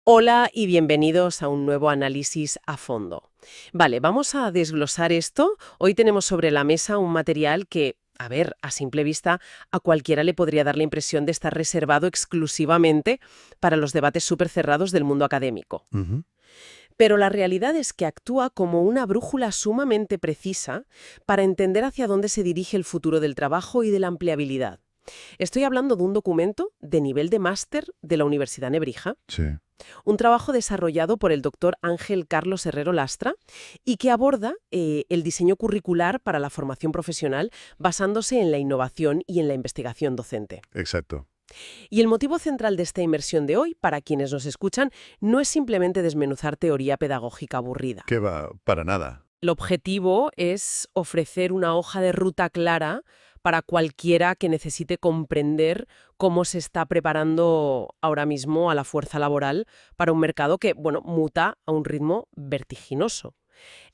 Hola y bienvenidos a un nuevo análisis a fondo. Vale, vamos a desglosar esto. Hoy tenemos sobre la mesa un material que, a ver, a simple vista, a cualquiera le podría dar la impresión de estar reservado exclusivamente para los debates súper cerrados del mundo académico. Ujú. Pero la realidad es que actúa como una brújula sumamente precisa para entender hacia dónde se dirige el futuro del trabajo y de la empleabilidad. Estoy hablando de un documento de nivel de máster de la Universidad Nebrija, Sí. un trabajo desarrollado por el doctor Ángel Carlos Herrero Lastra y que aborda el diseño curricular para la formación profesional basándose en la innovación y en la investigación docente. Exacto. Y el motivo central de esta inmersión de hoy, para quienes nos escuchan, no es simplemente desmenuzar teoría pedagógica aburrida. ¿Qué va? Para nada. El objetivo es ofrecer una hoja de ruta clara para cualquiera que necesite comprender cómo se está preparando ahora mismo a la fuerza laboral para un mercado que, bueno, muta a un ritmo vertiginoso.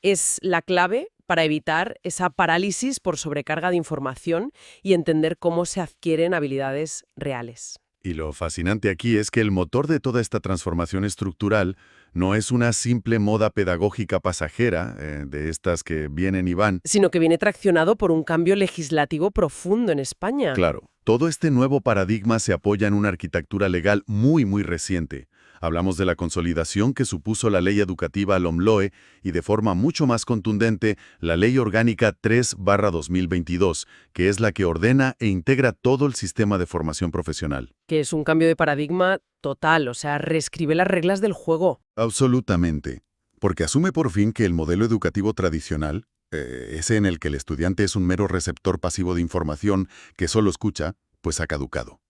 Es la clave para evitar esa parálisis por sobrecarga de información y entender cómo se adquieren habilidades reales. Y lo fascinante aquí es que el motor de toda esta transformación estructural no es una simple moda pedagógica pasajera, de estas que vienen y van. Sino que viene traccionado por un cambio legislativo profundo en España. Claro, todo este nuevo paradigma se apoya en una arquitectura legal muy reciente. Hablamos de la consolidación que supuso la ley educativa LOMLOE y de forma mucho más contundente la Ley Orgánica 3/2022, que es la que ordena e integra todo el sistema de formación profesional. Que es un cambio de paradigma total, o sea, reescribe las reglas del juego. Absolutamente, porque asume por fin que el modelo educativo tradicional, ese en el que el estudiante es un mero receptor pasivo de información que solo escucha, pues ha caducado.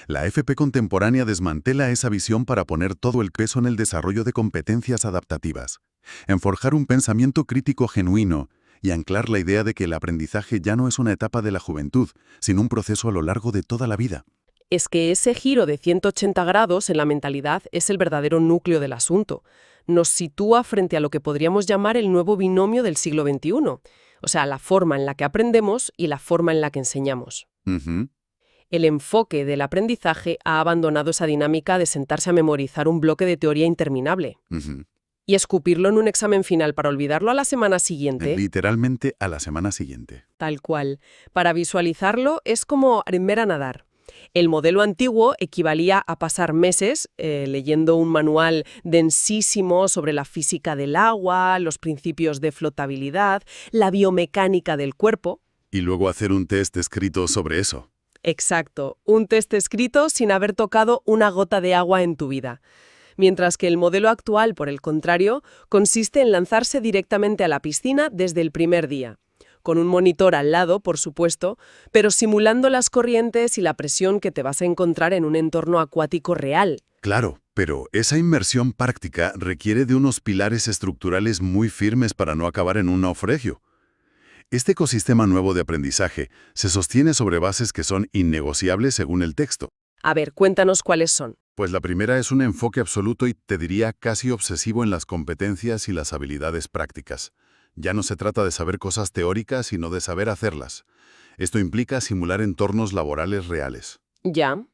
La FP contemporánea desmantela esa visión para poner todo el peso en el desarrollo de competencias adaptativas, en forjar un pensamiento crítico genuino y anclar la idea de que el aprendizaje ya no es una etapa de la juventud, sino un proceso a lo largo de toda la vida. Es que ese giro de 180 grados en la mentalidad es el verdadero núcleo del asunto. Nos sitúa frente a lo que podríamos llamar el nuevo binomio del siglo XXI, o sea, la forma en la que aprendemos y la forma en la que enseñamos. Ujú. El enfoque del aprendizaje ha abandonado esa dinámica de sentarse a memorizar un bloque de teoría interminable Ujú. y escupirlo en un examen final para olvidarlo a la semana siguiente. Literalmente a la semana siguiente. Tal cual. Para visualizarlo es como aprender a nadar. El modelo antiguo equivalía a pasar meses leyendo un manual densísimo sobre la física del agua, los principios de flotabilidad, la biomecánica del cuerpo. Y luego hacer un test escrito sobre eso. Exacto, un test escrito sin haber tocado una gota de agua en tu vida. Mientras que el modelo actual, por el contrario, consiste en lanzarse directamente a la piscina desde el primer día. Con un monitor al lado, por supuesto, pero simulando las corrientes y la presión que te vas a encontrar en un entorno acuático real. Claro, pero esa inmersión práctica requiere de unos pilares estructurales muy firmes para no acabar en un naufragio. Este ecosistema nuevo de aprendizaje se sostiene sobre bases que son innegociables según el texto. A ver, cuéntanos cuáles son. Pues la primera es un enfoque absoluto y te diría casi obsesivo en las competencias y las habilidades prácticas. Ya no se trata de saber cosas teóricas, sino de saber hacerlas. Esto implica simular entornos laborales reales. Ya.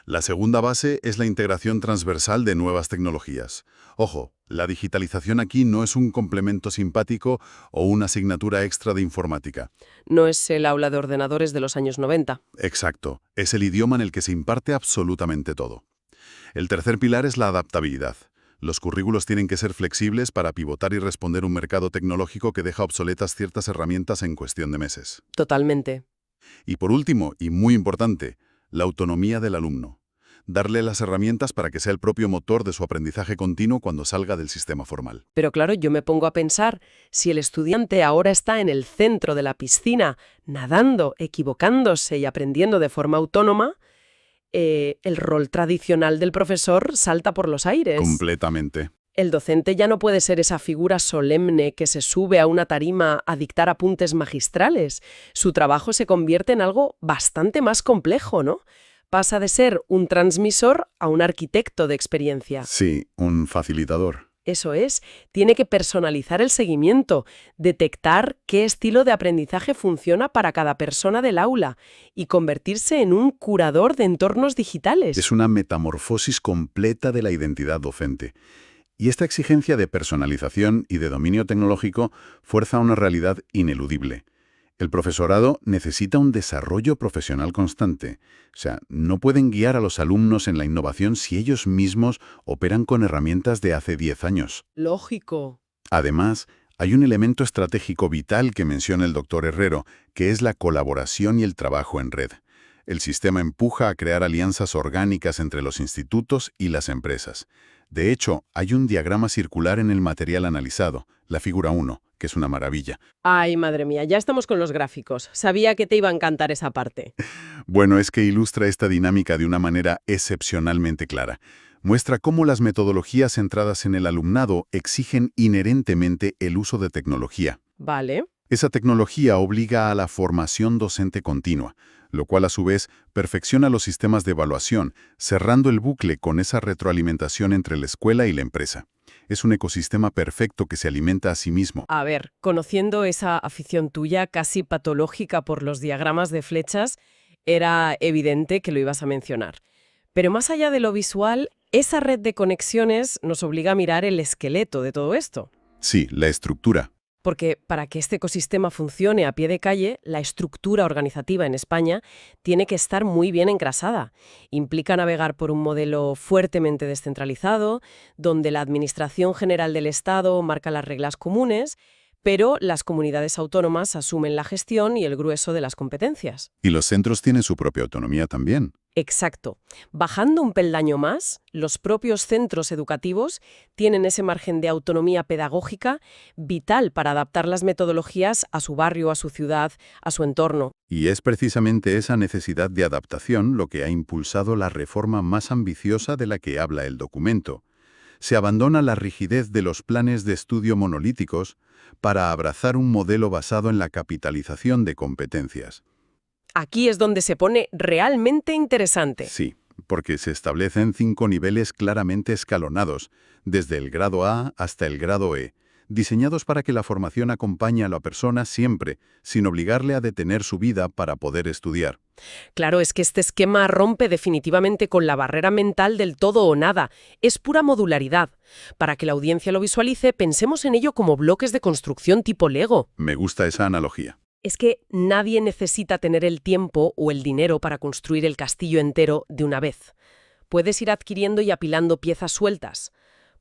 La segunda base es la integración transversal de nuevas tecnologías. Ojo, la digitalización aquí no es un complemento simpático o una asignatura extra de informática. No es el aula de ordenadores de los años 90. Exacto, es el idioma en el que se imparte absolutamente todo. El tercer pilar es la adaptabilidad. Los currículos tienen que ser flexibles para pivotar y responder a un mercado tecnológico que deja obsoletas ciertas herramientas en cuestión de meses. Totalmente. Y por último, y muy importante, la autonomía del alumno. Darle las herramientas para que sea el propio motor de su aprendizaje continuo cuando salga del sistema formal. Pero claro, yo me pongo a pensar, si el estudiante ahora está en el centro de la piscina, nadando, equivocándose y aprendiendo de forma autónoma, el rol tradicional del profesor salta por los aires. Completamente. El docente ya no puede ser esa figura solemne que se sube a una tarima a dictar apuntes magistrales. Su trabajo se convierte en algo bastante más complejo, ¿no? Pasa de ser un transmisor a un arquitecto de experiencia. Sí, un facilitador. Eso es, tiene que personalizar el seguimiento, detectar qué estilo de aprendizaje funciona para cada persona del aula y convertirse en un curador de entornos digitales. Es una metamorfosis completa de la identidad docente. Y esta exigencia de personalización y de dominio tecnológico fuerza una realidad ineludible. El profesorado necesita un desarrollo profesional constante. O sea, no pueden guiar a los alumnos en la innovación si ellos mismos operan con herramientas de hace 10 años. Lógico. Además, hay un elemento estratégico vital que menciona el doctor Herrero, que es la colaboración y el trabajo en red. El sistema empuja a crear alianzas orgánicas entre los institutos y las empresas. De hecho, hay un diagrama circular en el material analizado, la figura 1, que es una maravilla. Ay, madre mía, ya estamos con los gráficos. Sabía que te iba a encantar esa parte. Bueno, es que ilustra esta dinámica de una manera excepcionalmente clara. Muestra cómo las metodologías centradas en el alumnado exigen inherentemente el uso de tecnología. Vale. Esa tecnología obliga a la formación docente continua, lo cual a su vez perfecciona los sistemas de evaluación, cerrando el bucle con esa retroalimentación entre la escuela y la empresa. Es un ecosistema perfecto que se alimenta a sí mismo. A ver, conociendo esa afición tuya casi patológica por los diagramas de flechas, era evidente que lo ibas a mencionar. Pero más allá de lo visual, esa red de conexiones nos obliga a mirar el esqueleto de todo esto. Sí, la estructura. Porque para que este ecosistema funcione a pie de calle, la estructura organizativa en España tiene que estar muy bien engrasada. Implica navegar por un modelo fuertemente descentralizado, donde la Administración General del Estado marca las reglas comunes, pero las comunidades autónomas asumen la gestión y el grueso de las competencias. Y los centros tienen su propia autonomía también. Exacto. Bajando un peldaño más, los propios centros educativos tienen ese margen de autonomía pedagógica vital para adaptar las metodologías a su barrio, a su ciudad, a su entorno. Y es precisamente esa necesidad de adaptación lo que ha impulsado la reforma más ambiciosa de la que habla el documento. Se abandona la rigidez de los planes de estudio monolíticos para abrazar un modelo basado en la capitalización de competencias. Aquí es donde se pone realmente interesante. Sí, porque se establecen 5 niveles claramente escalonados, desde el grado A hasta el grado E, diseñados para que la formación acompañe a la persona siempre, sin obligarle a detener su vida para poder estudiar. Claro, es que este esquema rompe definitivamente con la barrera mental del todo o nada. Es pura modularidad. Para que la audiencia lo visualice, pensemos en ello como bloques de construcción tipo Lego. Me gusta esa analogía. Es que nadie necesita tener el tiempo o el dinero para construir el castillo entero de una vez. Puedes ir adquiriendo y apilando piezas sueltas.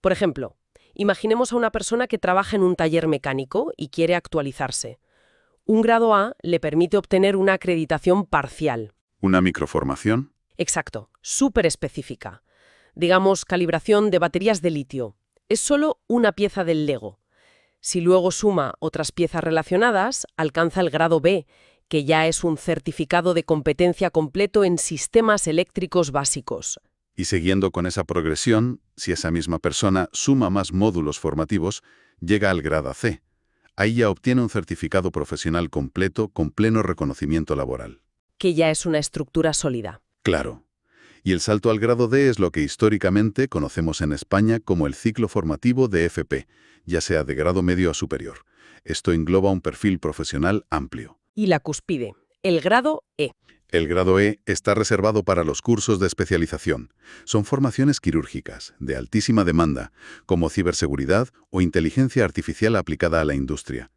Por ejemplo, imaginemos a una persona que trabaja en un taller mecánico y quiere actualizarse. Un grado A le permite obtener una acreditación parcial. ¿Una microformación? Exacto, súper específica. Digamos, calibración de baterías de litio. Es solo una pieza del Lego. Si luego suma otras piezas relacionadas, alcanza el grado B, que ya es un certificado de competencia completo en sistemas eléctricos básicos. Y siguiendo con esa progresión, si esa misma persona suma más módulos formativos, llega al grado C. Ahí ya obtiene un certificado profesional completo con pleno reconocimiento laboral. Que ya es una estructura sólida. Claro. Y el salto al grado D es lo que históricamente conocemos en España como el ciclo formativo de FP, ya sea de grado medio a superior. Esto engloba un perfil profesional amplio. Y la cúspide, el grado E. El grado E está reservado para los cursos de especialización. Son formaciones quirúrgicas, de altísima demanda, como ciberseguridad o inteligencia artificial aplicada a la industria.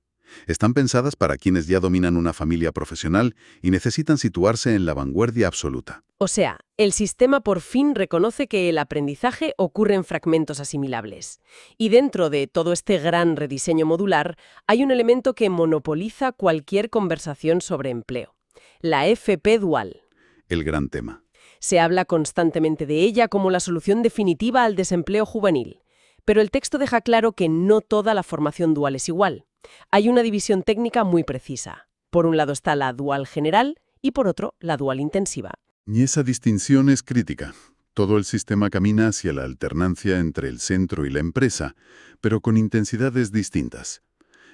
Están pensadas para quienes ya dominan una familia profesional y necesitan situarse en la vanguardia absoluta. O sea, el sistema por fin reconoce que el aprendizaje ocurre en fragmentos asimilables. Y dentro de todo este gran rediseño modular, hay un elemento que monopoliza cualquier conversación sobre empleo. La FP dual. El gran tema. Se habla constantemente de ella como la solución definitiva al desempleo juvenil. Pero el texto deja claro que no toda la formación dual es igual. Hay una división técnica muy precisa. Por un lado está la dual general y por otro la dual intensiva. Y esa distinción es crítica. Todo el sistema camina hacia la alternancia entre el centro y la empresa, pero con intensidades distintas.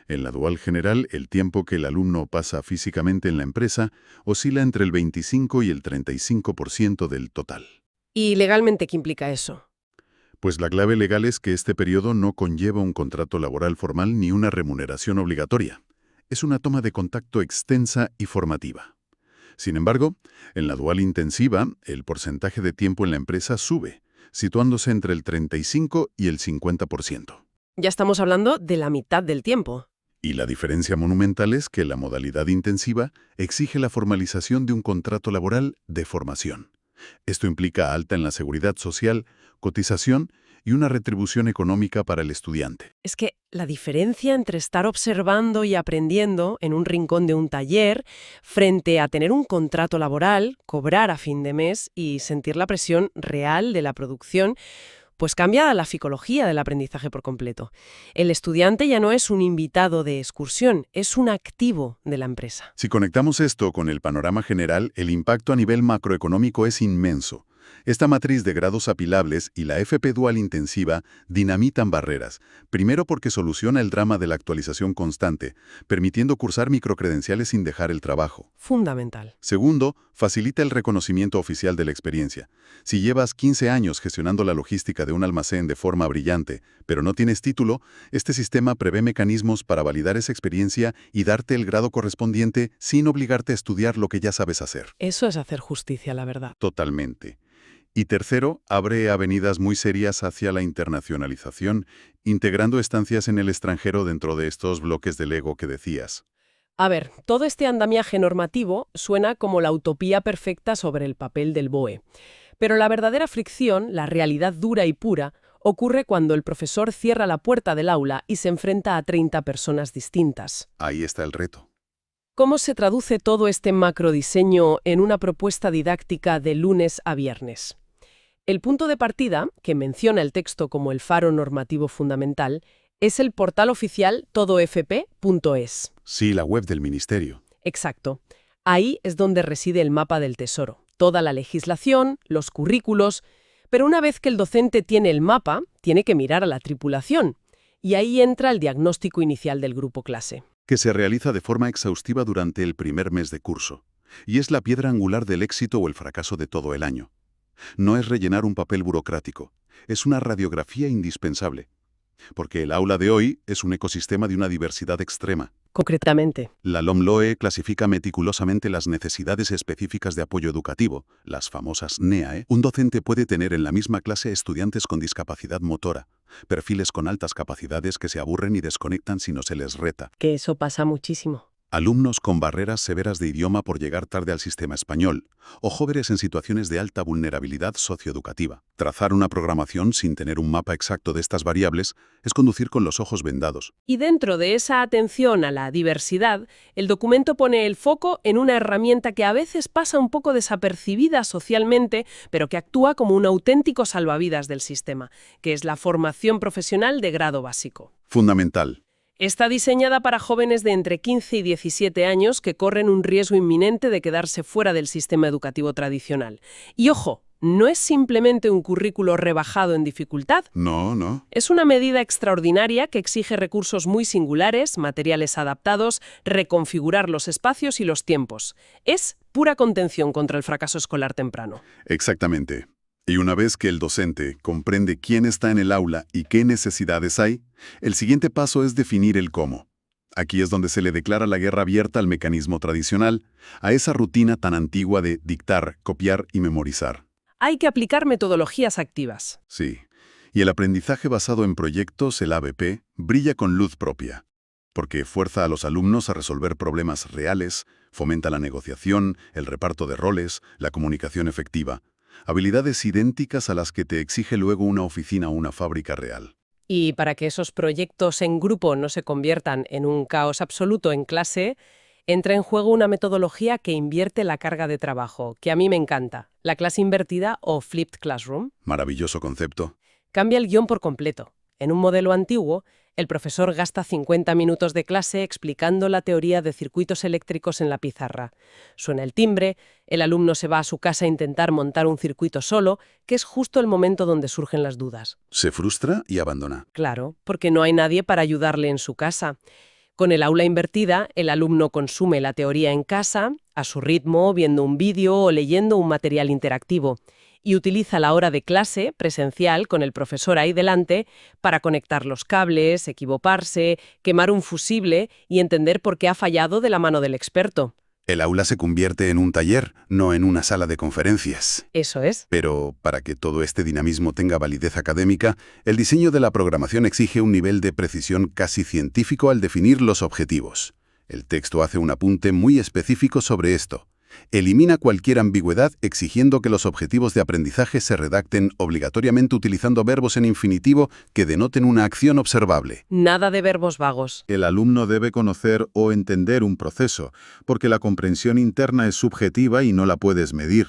En la dual general, el tiempo que el alumno pasa físicamente en la empresa oscila entre el 25 y el 35% del total. ¿Y legalmente qué implica eso? Pues la clave legal es que este periodo no conlleva un contrato laboral formal ni una remuneración obligatoria. Es una toma de contacto extensa y formativa. Sin embargo, en la dual intensiva, el porcentaje de tiempo en la empresa sube, situándose entre el 35 y el 50%. Ya estamos hablando de la mitad del tiempo. Y la diferencia monumental es que la modalidad intensiva exige la formalización de un contrato laboral de formación. Esto implica alta en la seguridad social, cotización y una retribución económica para el estudiante. Es que la diferencia entre estar observando y aprendiendo en un rincón de un taller frente a tener un contrato laboral, cobrar a fin de mes y sentir la presión real de la producción, pues cambia la psicología del aprendizaje por completo. El estudiante ya no es un invitado de excursión, es un activo de la empresa. Si conectamos esto con el panorama general, el impacto a nivel macroeconómico es inmenso. Esta matriz de grados apilables y la FP dual intensiva dinamitan barreras, primero porque soluciona el drama de la actualización constante, permitiendo cursar microcredenciales sin dejar el trabajo. Fundamental. Segundo, facilita el reconocimiento oficial de la experiencia. Si llevas 15 años gestionando la logística de un almacén de forma brillante, pero no tienes título, este sistema prevé mecanismos para validar esa experiencia y darte el grado correspondiente sin obligarte a estudiar lo que ya sabes hacer. Eso es hacer justicia, la verdad. Totalmente. Y tercero, abre avenidas muy serias hacia la internacionalización, integrando estancias en el extranjero dentro de estos bloques del ego que decías. A ver, todo este andamiaje normativo suena como la utopía perfecta sobre el papel del BOE. Pero la verdadera fricción, la realidad dura y pura, ocurre cuando el profesor cierra la puerta del aula y se enfrenta a 30 personas distintas. Ahí está el reto. ¿Cómo se traduce todo este macrodiseño en una propuesta didáctica de lunes a viernes? El punto de partida, que menciona el texto como el faro normativo fundamental, es el portal oficial todofp.es. Sí, la web del ministerio. Exacto. Ahí es donde reside el mapa del tesoro, toda la legislación, los currículos. Pero una vez que el docente tiene el mapa, tiene que mirar a la tripulación. Y ahí entra el diagnóstico inicial del grupo clase. Que se realiza de forma exhaustiva durante el primer mes de curso. Y es la piedra angular del éxito o el fracaso de todo el año. No es rellenar un papel burocrático, es una radiografía indispensable. Porque el aula de hoy es un ecosistema de una diversidad extrema. Concretamente. La LOMLOE clasifica meticulosamente las necesidades específicas de apoyo educativo, las famosas NEAE. Un docente puede tener en la misma clase estudiantes con discapacidad motora, perfiles con altas capacidades que se aburren y desconectan si no se les reta. Que eso pasa muchísimo. Alumnos con barreras severas de idioma por llegar tarde al sistema español, o jóvenes en situaciones de alta vulnerabilidad socioeducativa. Trazar una programación sin tener un mapa exacto de estas variables es conducir con los ojos vendados. Y dentro de esa atención a la diversidad, el documento pone el foco en una herramienta que a veces pasa un poco desapercibida socialmente, pero que actúa como un auténtico salvavidas del sistema, que es la formación profesional de grado básico. Fundamental. Está diseñada para jóvenes de entre 15 y 17 años que corren un riesgo inminente de quedarse fuera del sistema educativo tradicional. Y ojo, no es simplemente un currículo rebajado en dificultad. No. Es una medida extraordinaria que exige recursos muy singulares, materiales adaptados, reconfigurar los espacios y los tiempos. Es pura contención contra el fracaso escolar temprano. Exactamente. Y una vez que el docente comprende quién está en el aula y qué necesidades hay, el siguiente paso es definir el cómo. Aquí es donde se le declara la guerra abierta al mecanismo tradicional, a esa rutina tan antigua de dictar, copiar y memorizar. Hay que aplicar metodologías activas. Sí. Y el aprendizaje basado en proyectos, el ABP, brilla con luz propia, porque fuerza a los alumnos a resolver problemas reales, fomenta la negociación, el reparto de roles, la comunicación efectiva. Habilidades idénticas a las que te exige luego una oficina o una fábrica real. Y para que esos proyectos en grupo no se conviertan en un caos absoluto en clase, entra en juego una metodología que invierte la carga de trabajo, que a mí me encanta, la clase invertida o flipped classroom. Maravilloso concepto. Cambia el guión por completo. En un modelo antiguo, el profesor gasta 50 minutos de clase explicando la teoría de circuitos eléctricos en la pizarra. Suena el timbre, el alumno se va a su casa a intentar montar un circuito solo, que es justo el momento donde surgen las dudas. Se frustra y abandona. Claro, porque no hay nadie para ayudarle en su casa. Con el aula invertida, el alumno consume la teoría en casa, a su ritmo, viendo un vídeo o leyendo un material interactivo. y utiliza la hora de clase presencial con el profesor ahí delante para conectar los cables, equivocarse, quemar un fusible y entender por qué ha fallado de la mano del experto. El aula se convierte en un taller, no en una sala de conferencias. Eso es. Pero para que todo este dinamismo tenga validez académica, el diseño de la programación exige un nivel de precisión casi científico al definir los objetivos. El texto hace un apunte muy específico sobre esto. Elimina cualquier ambigüedad exigiendo que los objetivos de aprendizaje se redacten obligatoriamente utilizando verbos en infinitivo que denoten una acción observable. Nada de verbos vagos. El alumno debe conocer o entender un proceso, porque la comprensión interna es subjetiva y no la puedes medir.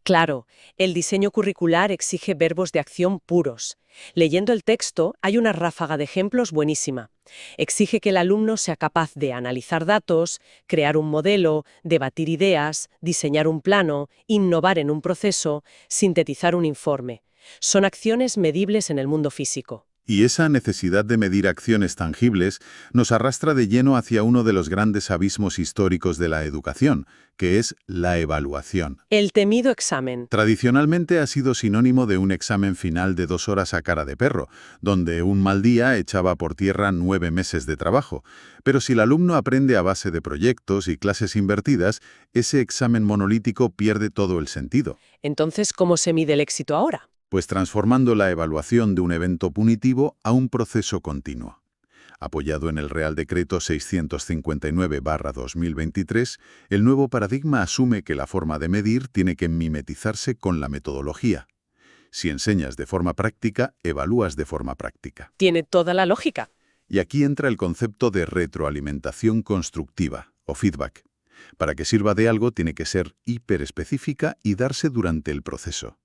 Claro, el diseño curricular exige verbos de acción puros. Leyendo el texto hay una ráfaga de ejemplos buenísima. Exige que el alumno sea capaz de analizar datos, crear un modelo, debatir ideas, diseñar un plano, innovar en un proceso, sintetizar un informe. Son acciones medibles en el mundo físico. Y esa necesidad de medir acciones tangibles nos arrastra de lleno hacia uno de los grandes abismos históricos de la educación, que es la evaluación. El temido examen. Tradicionalmente ha sido sinónimo de un examen final de 2 horas a cara de perro, donde un mal día echaba por tierra 9 meses de trabajo. Pero si el alumno aprende a base de proyectos y clases invertidas, ese examen monolítico pierde todo el sentido. Entonces, ¿cómo se mide el éxito ahora? Pues transformando la evaluación de un evento punitivo a un proceso continuo. Apoyado en el Real Decreto 659/2023, el nuevo paradigma asume que la forma de medir tiene que mimetizarse con la metodología. Si enseñas de forma práctica, evalúas de forma práctica. Tiene toda la lógica. Y aquí entra el concepto de retroalimentación constructiva, o feedback. Para que sirva de algo tiene que ser hiperespecífica y darse durante el proceso,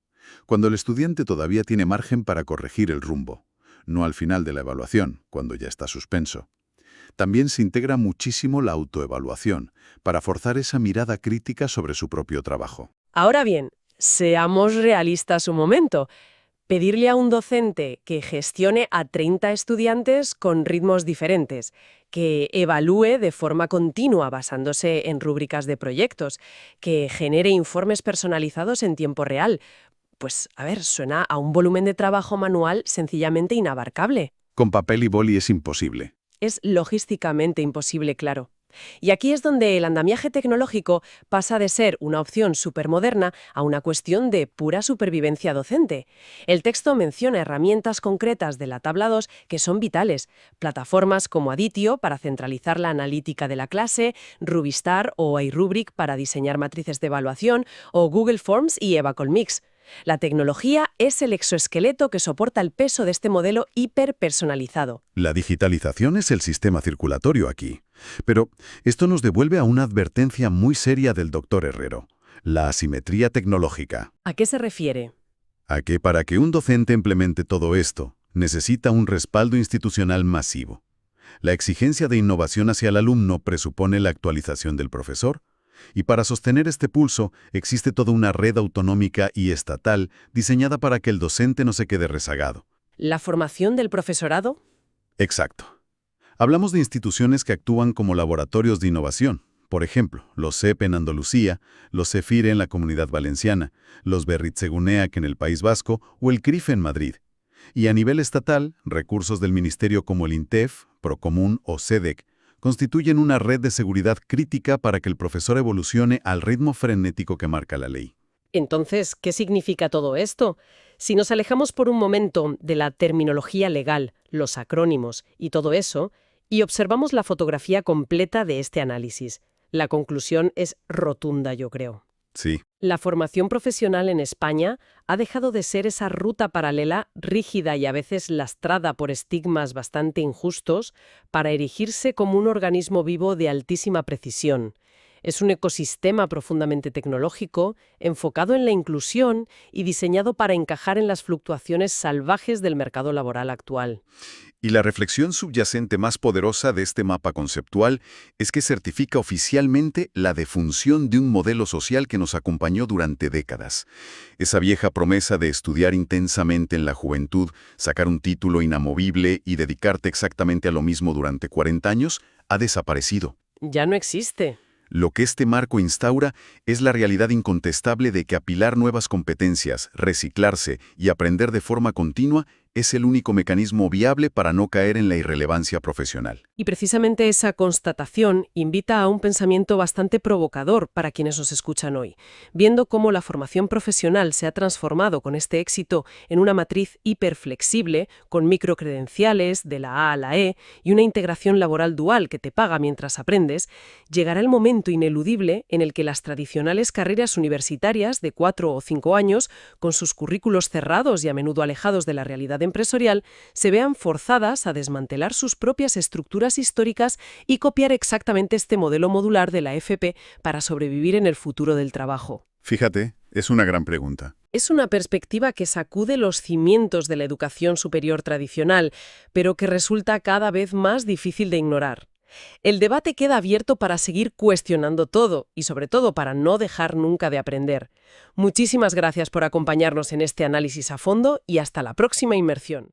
cuando el estudiante todavía tiene margen para corregir el rumbo, no al final de la evaluación, cuando ya está suspenso. También se integra muchísimo la autoevaluación, para forzar esa mirada crítica sobre su propio trabajo. Ahora bien, seamos realistas un momento. Pedirle a un docente que gestione a 30 estudiantes con ritmos diferentes, que evalúe de forma continua basándose en rúbricas de proyectos, que genere informes personalizados en tiempo real, pues, a ver, suena a un volumen de trabajo manual sencillamente inabarcable. Con papel y boli es imposible. Es logísticamente imposible, claro. Y aquí es donde el andamiaje tecnológico pasa de ser una opción supermoderna a una cuestión de pura supervivencia docente. El texto menciona herramientas concretas de la tabla 2 que son vitales, plataformas como Aditio para centralizar la analítica de la clase, Rubistar o iRubric para diseñar matrices de evaluación, o Google Forms y Evacolmix. La tecnología es el exoesqueleto que soporta el peso de este modelo hiperpersonalizado. La digitalización es el sistema circulatorio aquí. Pero esto nos devuelve a una advertencia muy seria del doctor Herrero: la asimetría tecnológica. ¿A qué se refiere? A que para que un docente implemente todo esto, necesita un respaldo institucional masivo. La exigencia de innovación hacia el alumno presupone la actualización del profesor, y para sostener este pulso existe toda una red autonómica y estatal diseñada para que el docente no se quede rezagado. ¿La formación del profesorado? Exacto. Hablamos de instituciones que actúan como laboratorios de innovación. Por ejemplo, los CEP en Andalucía, los CEFIRE en la Comunidad Valenciana, los Berritzeguneak en el País Vasco o el CRIF en Madrid. Y a nivel estatal, recursos del ministerio como el INTEF, Procomún o SEDEC constituyen una red de seguridad crítica para que el profesor evolucione al ritmo frenético que marca la ley. Entonces, ¿qué significa todo esto? Si nos alejamos por un momento de la terminología legal, los acrónimos y todo eso, y observamos la fotografía completa de este análisis, la conclusión es rotunda, yo creo. Sí. La formación profesional en España ha dejado de ser esa ruta paralela rígida y a veces lastrada por estigmas bastante injustos para erigirse como un organismo vivo de altísima precisión. Es un ecosistema profundamente tecnológico, enfocado en la inclusión y diseñado para encajar en las fluctuaciones salvajes del mercado laboral actual. Y la reflexión subyacente más poderosa de este mapa conceptual es que certifica oficialmente la defunción de un modelo social que nos acompañó durante décadas. Esa vieja promesa de estudiar intensamente en la juventud, sacar un título inamovible y dedicarte exactamente a lo mismo durante 40 años, ha desaparecido. Ya no existe. Lo que este marco instaura es la realidad incontestable de que apilar nuevas competencias, reciclarse y aprender de forma continua es el único mecanismo viable para no caer en la irrelevancia profesional. Y precisamente esa constatación invita a un pensamiento bastante provocador para quienes nos escuchan hoy, viendo cómo la formación profesional se ha transformado con este éxito en una matriz hiperflexible, con microcredenciales de la A a la E y una integración laboral dual que te paga mientras aprendes. Llegará el momento ineludible en el que las tradicionales carreras universitarias de 4 o 5 años, con sus currículos cerrados y a menudo alejados de la realidad empresarial, se vean forzadas a desmantelar sus propias estructuras históricas y copiar exactamente este modelo modular de la FP para sobrevivir en el futuro del trabajo. Fíjate, es una gran pregunta. Es una perspectiva que sacude los cimientos de la educación superior tradicional, pero que resulta cada vez más difícil de ignorar. El debate queda abierto para seguir cuestionando todo y sobre todo para no dejar nunca de aprender. Muchísimas gracias por acompañarnos en este análisis a fondo y hasta la próxima inmersión.